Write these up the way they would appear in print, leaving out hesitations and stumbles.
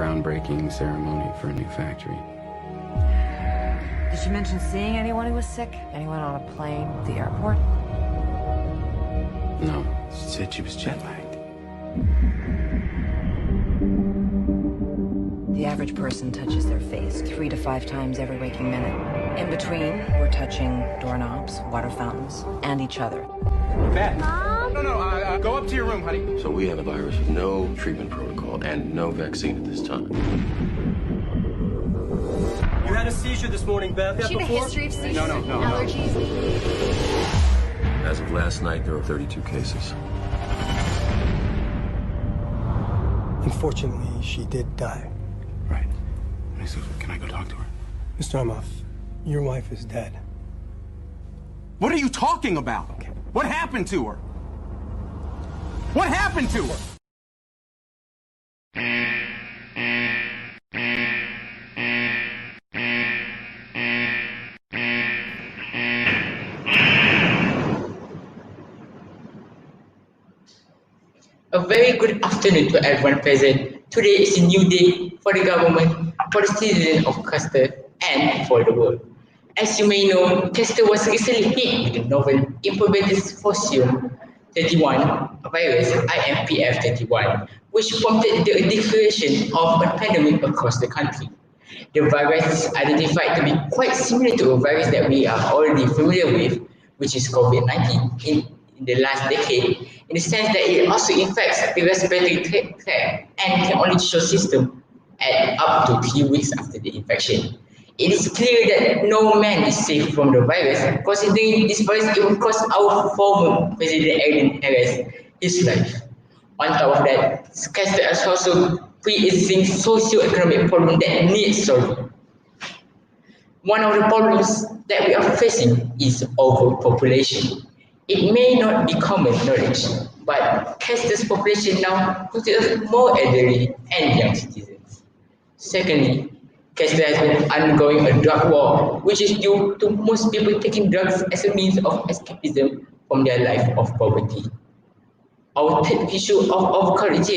groundbreaking ceremony for a new factory. Did she mention seeing anyone who was sick? Anyone on a plane at the airport? No, she said she was jet-lagged. The average person touches their face 3 to 5 times every waking minute. In between, we're touching doorknobs, water fountains, and each other. Beth. Mom? No, go up to your room, honey. So we have a virus with no treatment protocol and no vaccine at this time. You had a seizure this morning, Beth. Does she have a history of seizures No. allergies? As of last night, there are 32 cases. Unfortunately, she did die. Right. So can I go talk to her? Mr. Amoff, your wife is dead. What are you talking about? What happened to her? What happened to her? A very good afternoon to everyone present. Today is a new day for the government, for the citizens of Castor, and for the world. As you may know, Castor was recently hit with the novel infectious Fosium 31 virus IMPF 31, which prompted the declaration of a pandemic across the country. The virus is identified to be quite similar to a virus that we are already familiar with, which is COVID-19 in the last decade, in the sense that it also infects the respiratory tract and can only show symptoms at up to 3 weeks after the infection. It is clear that no man is safe from the virus, considering this virus even cost our former President Aaron Harris his life. On top of that, Castor is also pre-existing socio-economic problem that needs solving. One of the problems that we are facing is overpopulation. It may not be common knowledge, but Castor's population now considers more elderly and young citizens. Secondly, Castor has been undergoing a drug war, which is due to most people taking drugs as a means of escapism from their life of poverty. Our third issue of overcrowded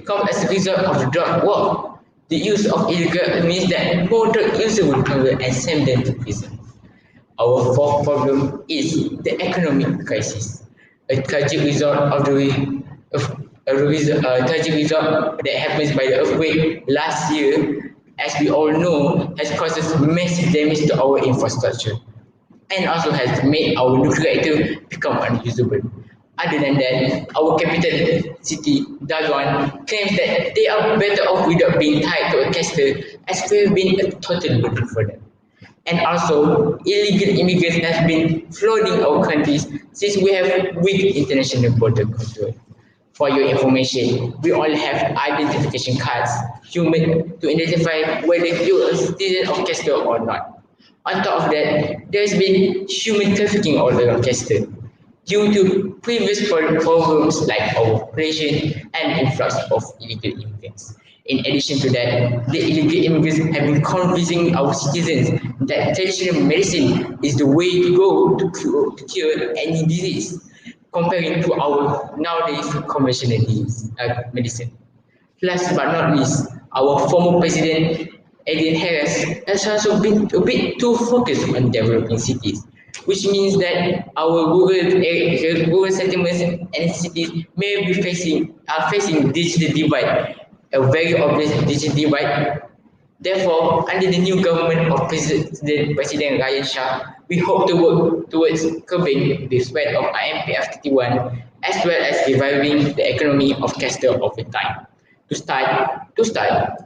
comes as a result of the drug war. The use of illegal means that more drug users will convert and send them to prison. Our fourth problem is the economic crisis, a tragic result of tragic result that happens by the earthquake last year, as we all know, has caused massive damage to our infrastructure and also has made our nuclear reactor become unusable. Other than that, our capital city, Dagon, claims that they are better off without being tied to a Castor, as we have been a total burden for them. And also, illegal immigrants have been flooding our countries since we have weak international border control. For your information, we all have identification cards, human, to identify whether you are a citizen of Castor or not. On top of that, there has been human trafficking all around Castor due to previous problems like overpopulation and influx of illegal immigrants. In addition to that, the illegal immigrants have been convincing our citizens that traditional medicine is the way to go to cure any disease, comparing to our nowadays conventional medicine. Last but not least, our former president, Aaron Harris, has also been a bit too focused on developing cities, which means that our rural settlements and cities may be facing digital divide, a very obvious digital divide. Therefore, under the new government of President Ryan Shah, we hope to work towards curbing the spread of IMPF 31 as well as reviving the economy of Castor over time. To start,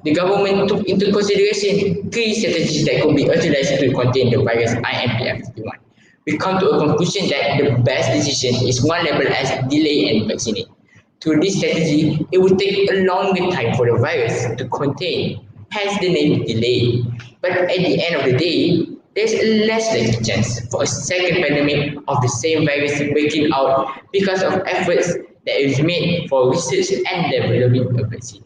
the government took into consideration 3 strategies that could be utilized to contain the virus IMPF 31. We come to a conclusion that the best decision is one labeled as delay and vaccinate. Through this strategy, it would take a longer time for the virus to contain, hence the name delay. But at the end of the day, there's less likely chance for a second pandemic of the same virus breaking out because of efforts that is made for research and developing a vaccine.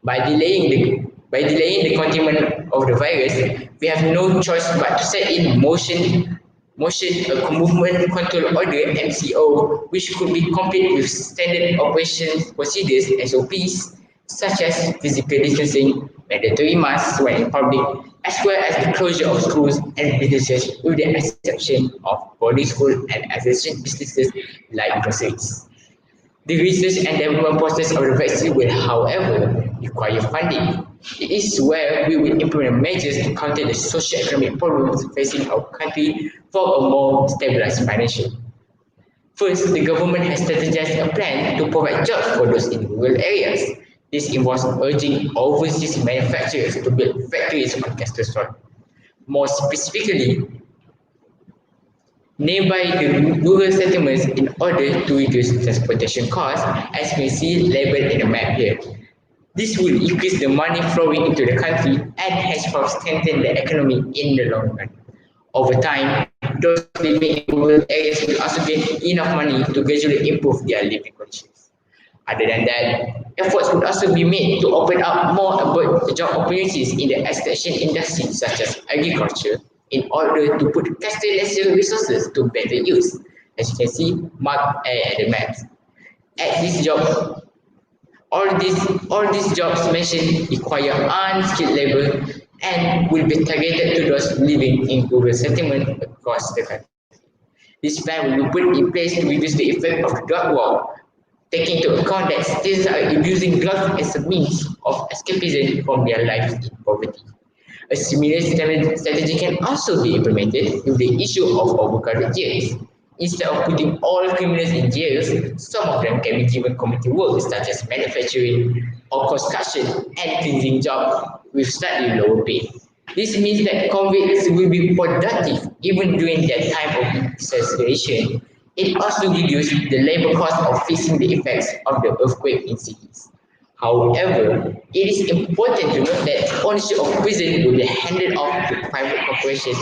By delaying the containment of the virus, we have no choice but to set in motion a movement control order MCO, which could be complete with standard operation procedures SOPs, such as physical distancing, mandatory masks when in public, as well as the closure of schools and businesses with the exception of boarding school and essential businesses like groceries. The research and development process of the vaccine will, however, require funding. It is where we will implement measures to counter the socio-economic problems facing our country for a more stabilized financial. First, the government has strategized a plan to provide jobs for those in rural areas. This involves urging overseas manufacturers to build factories on coastal soil. More specifically, nearby the rural settlements in order to reduce transportation costs, as we see labeled in the map here. This will increase the money flowing into the country and henceforth strengthen the economy in the long run. Over time, those living in rural areas will also gain enough money to gradually improve their living conditions. Other than that, efforts would also be made to open up more job opportunities in the extraction industry such as agriculture in order to put castle natural resources to better use. As you can see, marked at the maps. At this job, all these jobs mentioned require unskilled labor and will be targeted to those living in rural settlement across the country. This plan will be put in place to reduce the effect of the drug war, taking into account that citizens are using drugs as a means of escapism from their lives in poverty. A similar strategy can also be implemented with the issue of overcrowded jails. Instead of putting all criminals in jails, some of them can be given community work such as manufacturing or construction and cleansing jobs with slightly lower pay. This means that convicts will be productive even during their time of incarceration. It also reduces the labor cost of fixing the effects of the earthquake in cities. However, it is important to note that ownership of prison will be handed off to private corporations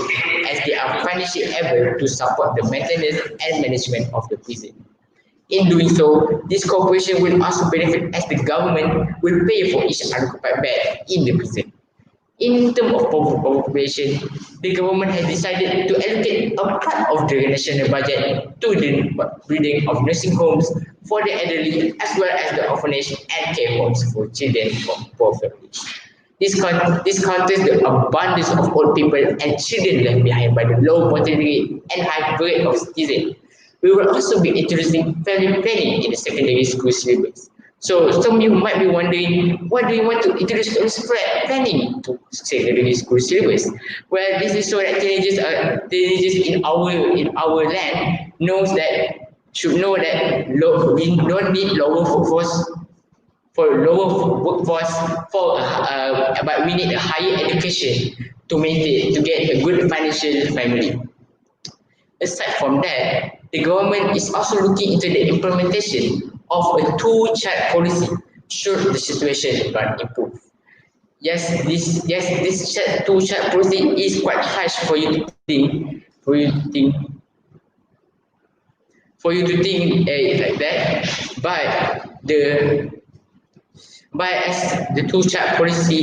as they are financially able to support the maintenance and management of the prison. In doing so, this corporation will also benefit as the government will pay for each unoccupied bed in the prison. In terms of population, the government has decided to allocate a part of the national budget to the building of nursing homes for the elderly as well as the orphanage and care homes for children from poor families. This counters the abundance of old people and children left behind by the low mortality rate and high rate of citizens. We will also be introducing family planning in the secondary school syllabus. So some of you might be wondering, why do you want to introduce family planning to secondary school syllabus? Well, this is so that teenagers in our land should know that we don't need lower workforce but we need a higher education to get a good financial family. Aside from that, the government is also looking into the implementation of a two-child policy should the situation not improve. Yes, this two-child policy is quite harsh for you to think, like that, as the two-child policy,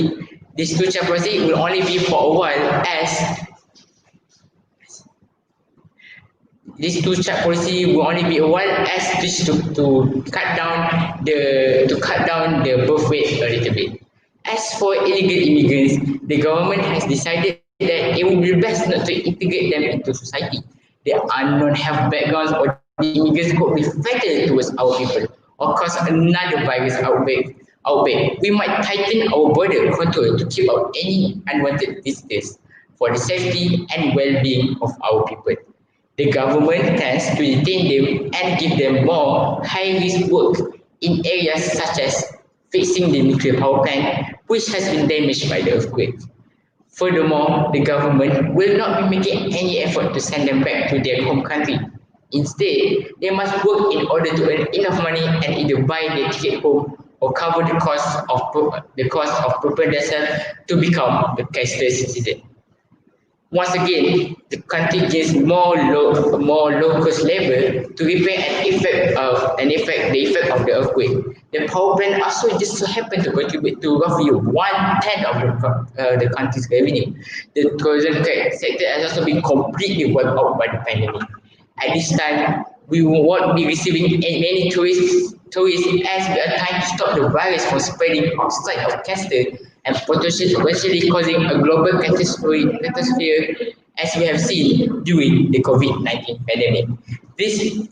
this two-child policy will only be for a while as this two-child policy will only be a while as this to cut down the birth rate a little bit. As for illegal immigrants, the government has decided that it would be best not to integrate them into society. Their unknown health backgrounds or the immigrants could be fatal towards our people or cause another virus outbreak. We might tighten our border control to keep out any unwanted visitors for the safety and well-being of our people. The government tends to detain them and give them more high-risk work in areas such as fixing the nuclear power plant, which has been damaged by the earthquake. Furthermore, the government will not be making any effort to send them back to their home country. Instead, they must work in order to earn enough money and either buy their ticket home or cover the cost of preparing themselves to become a cashless citizen. Once again, the country gains more low-cost labor to repair the effect of the earthquake. The power plant also just so happened to contribute to roughly 1/10 of the country's revenue. The tourism sector has also been completely wiped out by the pandemic. At this time, we won't be receiving many tourists as we are trying to stop the virus from spreading outside of Castor and potentially causing a global catastrophe as we have seen during the COVID-19 pandemic. This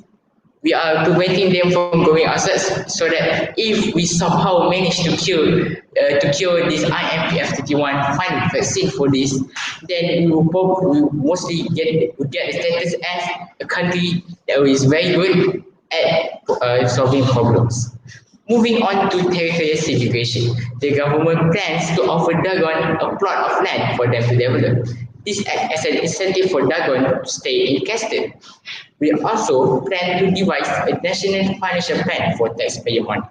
we are preventing them from going outside so that if we somehow manage to cure this IMPF31 find vaccine for this, then we will mostly get the status as a country that is very good at solving problems. Moving on to territorial segregation, the government plans to offer Dagon a plot of land for them to develop. This acts as an incentive for Dagon to stay in Castor. We also plan to devise a national financial plan for taxpayer money.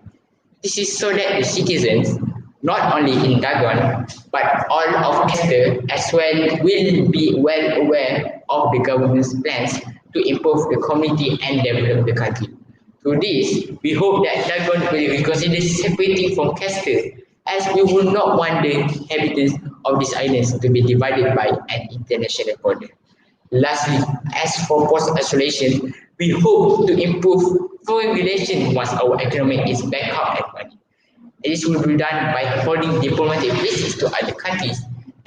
This is so that the citizens, not only in Dagon, but all of Castor as well, will be well aware of the government's plans to improve the community and develop the country. Through this, we hope that Dagon will reconsider separating from Castor, as we will not want the inhabitants of these islands to be divided by an international border. Lastly, as for post-isolation, we hope to improve foreign relations once our economy is back up and running. This will be done by holding diplomatic visits to other countries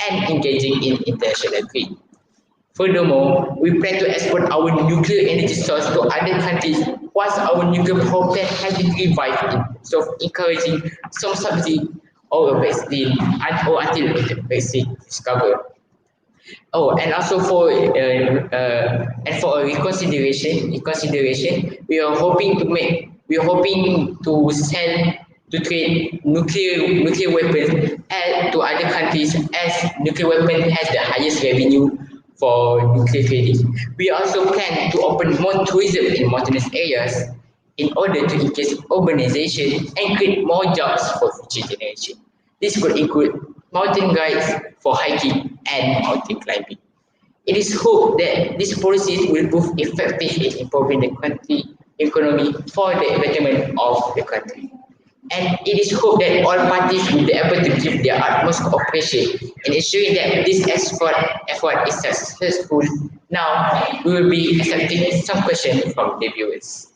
and engaging in international trade. Furthermore, we plan to export our nuclear energy source to other countries once our nuclear power plant has been revived, so encouraging some subsidy or a vaccine or until the vaccine is discovered. Oh, and also for a reconsideration, we are hoping to sell to trade nuclear weapons to other countries as nuclear weapon has the highest revenue for nuclear trading. We also plan to open more tourism in mountainous areas in order to increase urbanization and create more jobs for future generation. This could include mountain guides for hiking and mountain climbing. It is hoped that these policies will prove effective in improving the country economy for the betterment of the country. And it is hoped that all parties will be able to give their utmost cooperation in ensuring that this effort is successful. Now, we will be accepting some questions from the viewers.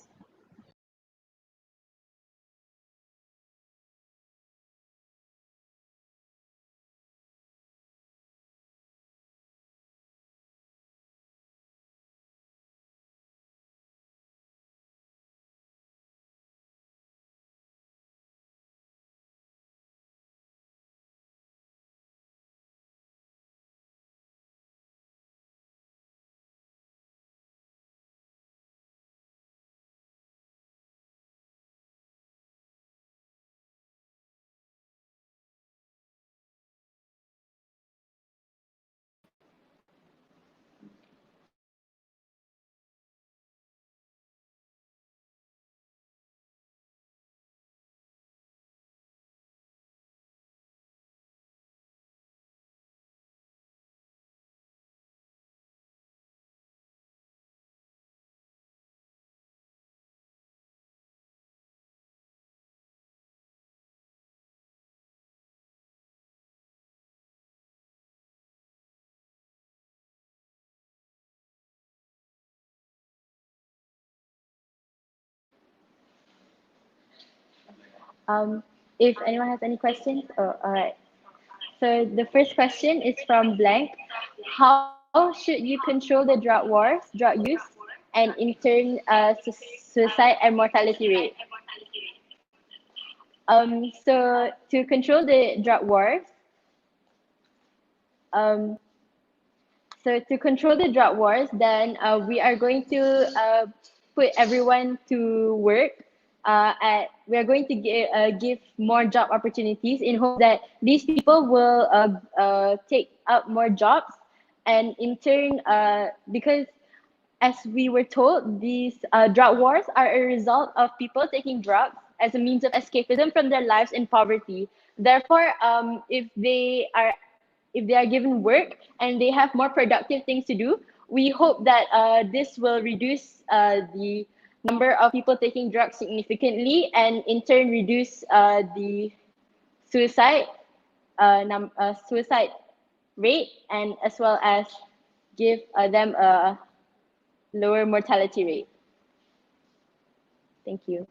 Um, if anyone has any questions, oh, all right. So the first question is from Blank. How should you control the drug wars, drug use, and in turn, suicide and mortality rate? So to control the drug wars, um, then we are going to put everyone to work. We are going to give more job opportunities in hope that these people will take up more jobs, and in turn, because as we were told, these drug wars are a result of people taking drugs as a means of escapism from their lives in poverty. Therefore, if they are given work and they have more productive things to do, we hope that this will reduce the number of people taking drugs significantly, and in turn reduce the suicide suicide rate, and as well as give them a lower mortality rate. Thank you.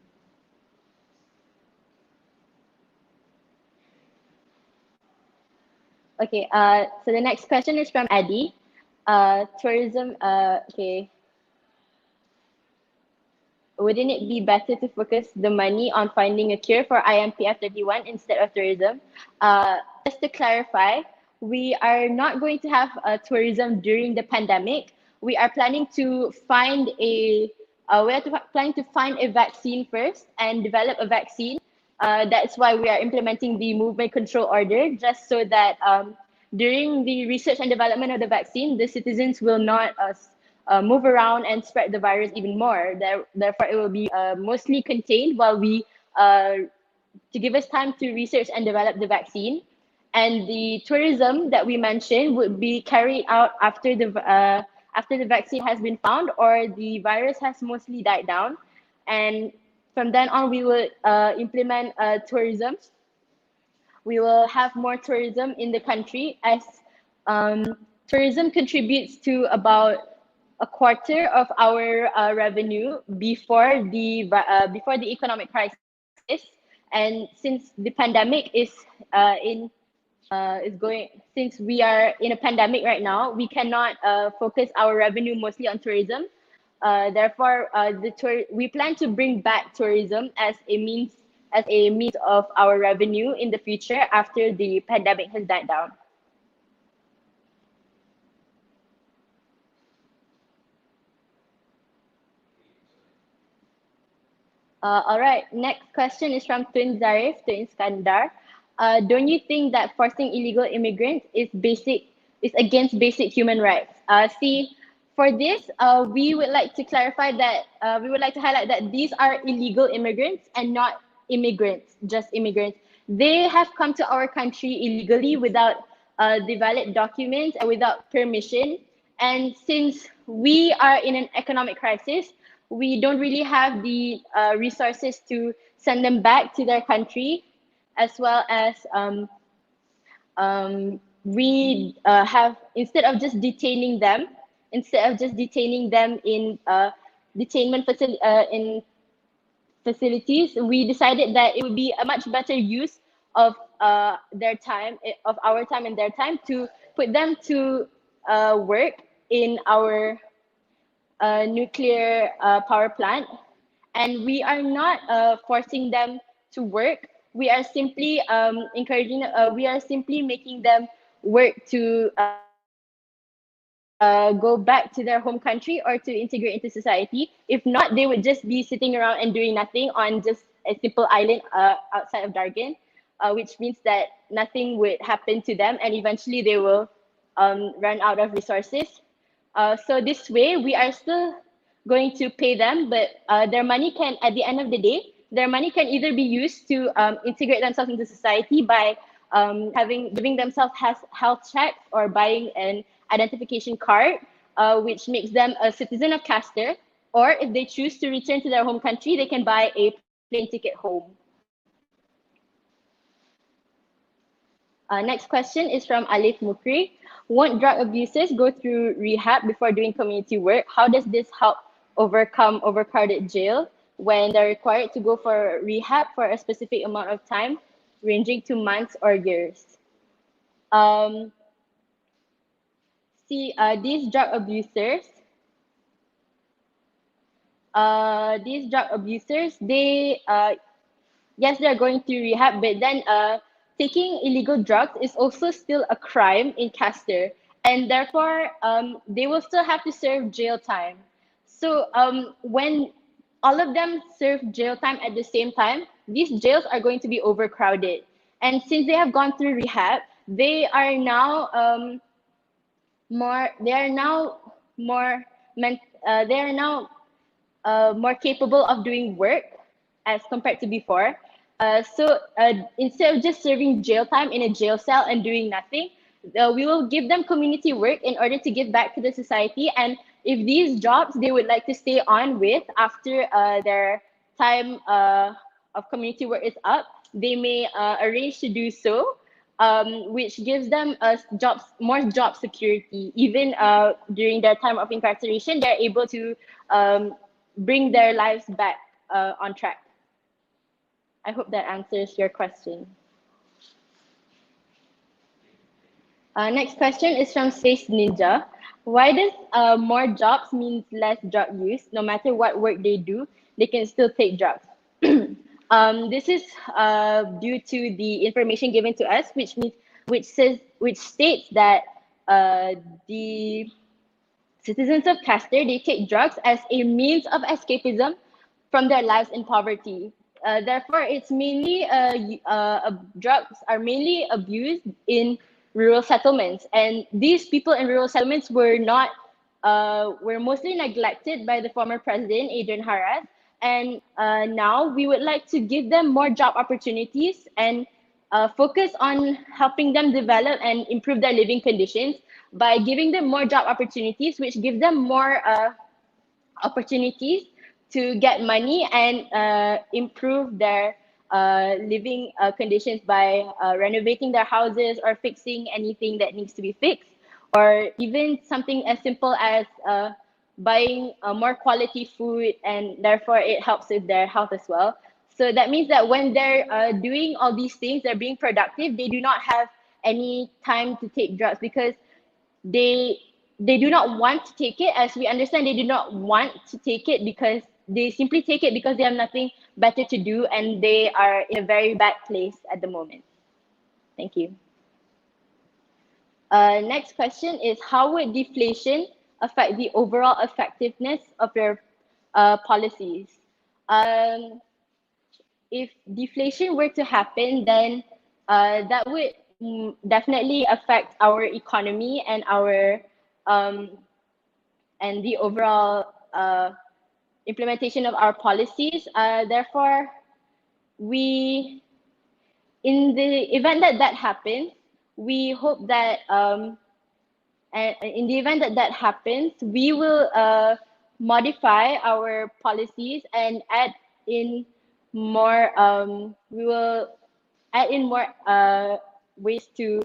Okay, so the next question is from Addy. Tourism, okay. Wouldn't it be better to focus the money on finding a cure for IMPF 31 instead of tourism? Just to clarify, we are not going to have tourism during the pandemic. We are planning to find planning to find a vaccine first and develop a vaccine. That's why we are implementing the movement control order, just so that during the research and development of the vaccine, the citizens will not move around and spread the virus even more. Therefore, it will be mostly contained while to give us time to research and develop the vaccine. And the tourism that we mentioned would be carried out after the vaccine has been found or the virus has mostly died down. And from then on, we will implement tourism. We will have more tourism in the country, as tourism contributes to about a quarter of our revenue before the economic crisis. And since the pandemic since we are in a pandemic right now, we cannot focus our revenue mostly on tourism. Therefore, we plan to bring back tourism as a means of our revenue in the future after the pandemic has died down. All right, next question is from Twin Zarif, Twin Iskandar. Don't you think that forcing illegal immigrants is against basic human rights? For this, we would like to clarify that we would like to highlight that these are illegal immigrants and not immigrants, just immigrants. They have come to our country illegally without the valid documents and without permission. And since we are in an economic crisis, we don't really have the resources to send them back to their country, as well as we have, instead of just detaining them in facilities, we decided that it would be a much better use of our time and their time to put them to work in our nuclear power plant. And we are not forcing them to work. We are simply we are simply making them work to go back to their home country or to integrate into society. If not, they would just be sitting around and doing nothing on just a simple island outside of Dargin, which means that nothing would happen to them, and eventually they will run out of resources. So this way, we are still going to pay them, but their money can, at the end of the day, their money can either be used to integrate themselves into society by giving themselves health checks or buying an identification card, which makes them a citizen of Castor. Or if they choose to return to their home country, they can buy a plane ticket home. Next question is from Alif Mukri. Won't drug abusers go through rehab before doing community work? How does this help overcome overcrowded jail when they're required to go for rehab for a specific amount of time, ranging to months or years? These drug abusers, yes, they're going through rehab, but then taking illegal drugs is also still a crime in Castor, and therefore they will still have to serve jail time. So when all of them serve jail time at the same time, these jails are going to be overcrowded. And since they have gone through rehab, they are now more capable of doing work as compared to before. So instead of just serving jail time in a jail cell and doing nothing, we will give them community work in order to give back to the society. And if these jobs they would like to stay on with after their time of community work is up, they may arrange to do so, which gives them more job security. Even during their time of incarceration, they're able to bring their lives back on track. I hope that answers your question. Next question is from Space Ninja. Why does more jobs means less drug use? No matter what work they do, they can still take drugs. This is due to the information given to us, which states that the citizens of Castor, they take drugs as a means of escapism from their lives in poverty. Therefore, it's mainly drugs are mainly abused in rural settlements, and these people in rural settlements were mostly neglected by the former president Adrian Harras. And now we would like to give them more job opportunities and focus on helping them develop and improve their living conditions by giving them more job opportunities, which give them more opportunities to get money and improve their living conditions by renovating their houses or fixing anything that needs to be fixed, or even something as simple as buying more quality food, and therefore it helps with their health as well. So that means that when they're doing all these things, they're being productive, they do not have any time to take drugs because they do not want to take it. As we understand, they do not want to take it because they simply take it because they have nothing better to do and they are in a very bad place at the moment. Thank you. Next question is, how would deflation affect the overall effectiveness of your policies? If deflation were to happen, then that would definitely affect our economy and our and the overall implementation of our policies. Therefore, in the event that that happens, we hope that and in the event that that happens, we will modify our policies and add in more. We will add in more ways to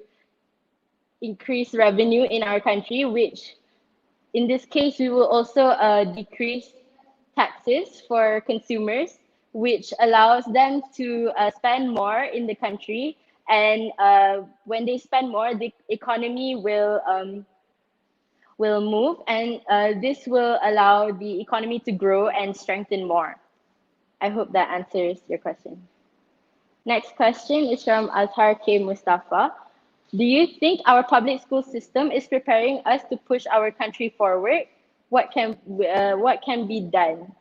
increase revenue in our country, which in this case, we will also decrease taxes for consumers, which allows them to spend more in the country. And when they spend more, the economy will move, and this will allow the economy to grow and strengthen more. I hope that answers your question. Next question is from Azhar K. Mustafa. Do you think our public school system is preparing us to push our country forward? What can be done?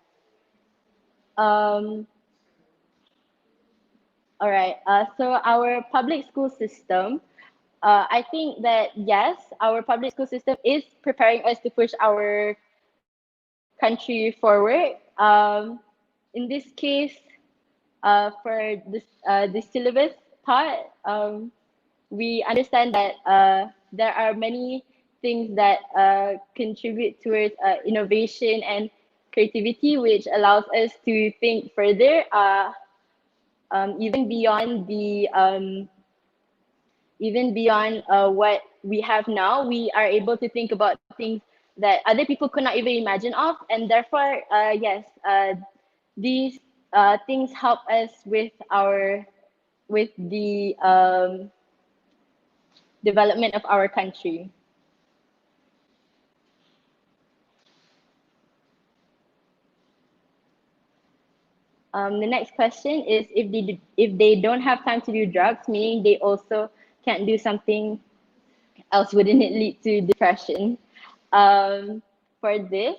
All right. So our public school system, I think that yes, our public school system is preparing us to push our country forward. In this case, for this the syllabus part, we understand that there are many things that contribute towards innovation and creativity, which allows us to think further, even beyond what we have now. We are able to think about things that other people could not even imagine of, and therefore, yes, these things help us with the development of our country. The next question is, if they don't have time to do drugs, meaning they also can't do something else, wouldn't it lead to depression? For this,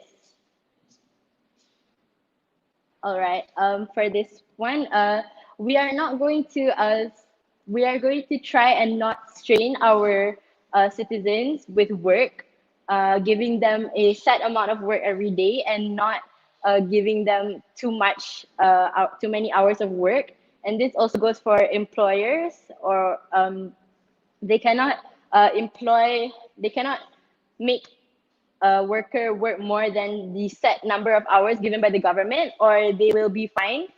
all right. For this one, we are going to try and not strain our citizens with work, giving them a set amount of work every day and not giving them too many hours of work. And this also goes for employers, or they cannot make a worker work more than the set number of hours given by the government, or they will be fined.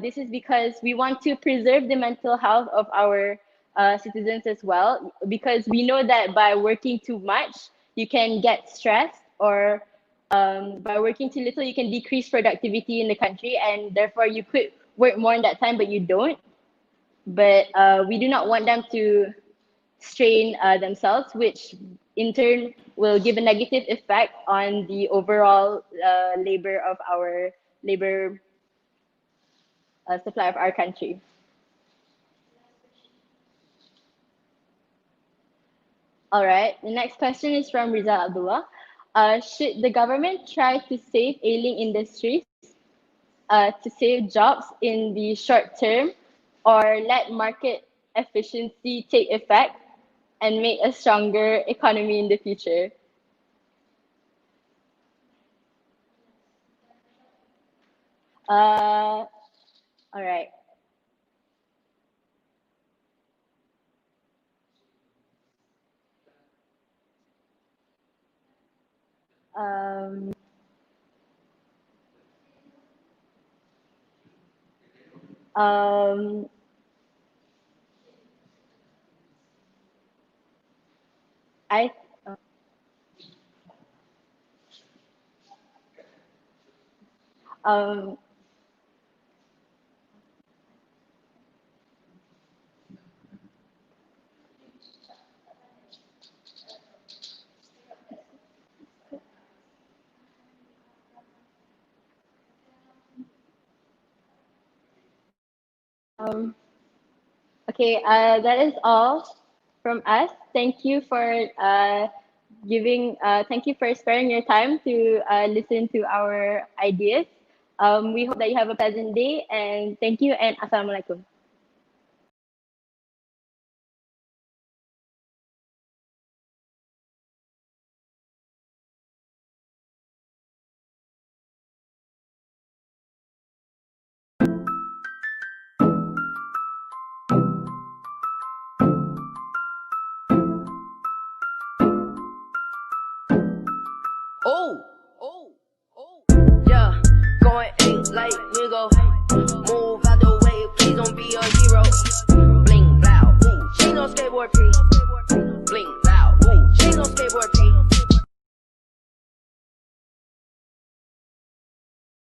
This is because we want to preserve the mental health of our citizens as well, because we know that by working too much, you can get stressed, or by working too little, you can decrease productivity in the country, and therefore you could work more in that time, but you don't. But we do not want them to strain themselves, which in turn will give a negative effect on the overall labor of our labor supply of our country. All right, the next question is from Rizal Abdullah. Should the government try to save ailing industries to save jobs in the short term, or let market efficiency take effect and make a stronger economy in the future? All right. Um, um, I um, um, okay. That is all from us. Thank you for Thank you for sparing your time to listen to our ideas. We hope that you have a pleasant day, and thank you, and assalamualaikum. Oh, oh, oh. Yeah, going ain't like nigga. Move out the way, please don't be a hero. Bling, blow, ooh, she no skateboard P.